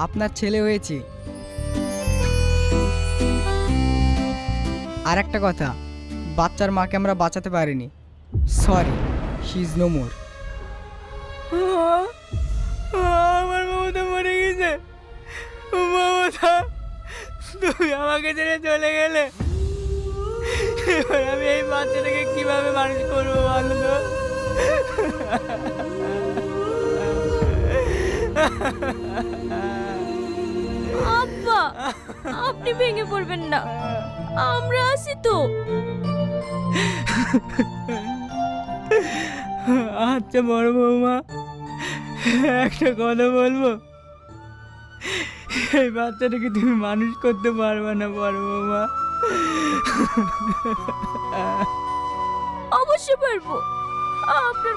আপনার ছেলে হয়েছে। আর একটা কথা, বাচ্চার মাকে আমরা বাঁচাতে পারিনি। Sorry, she is no more. আমার মমতা মরে গেছে। মমতা, তুমি আমাকে ছেড়ে চলে গেলে, এবার আমি এই বাচ্চাটাকে কিভাবে মানুষ করবো বলো তো? আব্বা, আপনি ভেঙে পড়বেন না, আমরা আছি তো। আচ্ছা বড় বৌমা, একটা কথা বলবো, এই বাচ্চাটাকে তুমি মানুষ করতে পারবে না বড় বৌমা। অবশ্যই পারবো। আপনার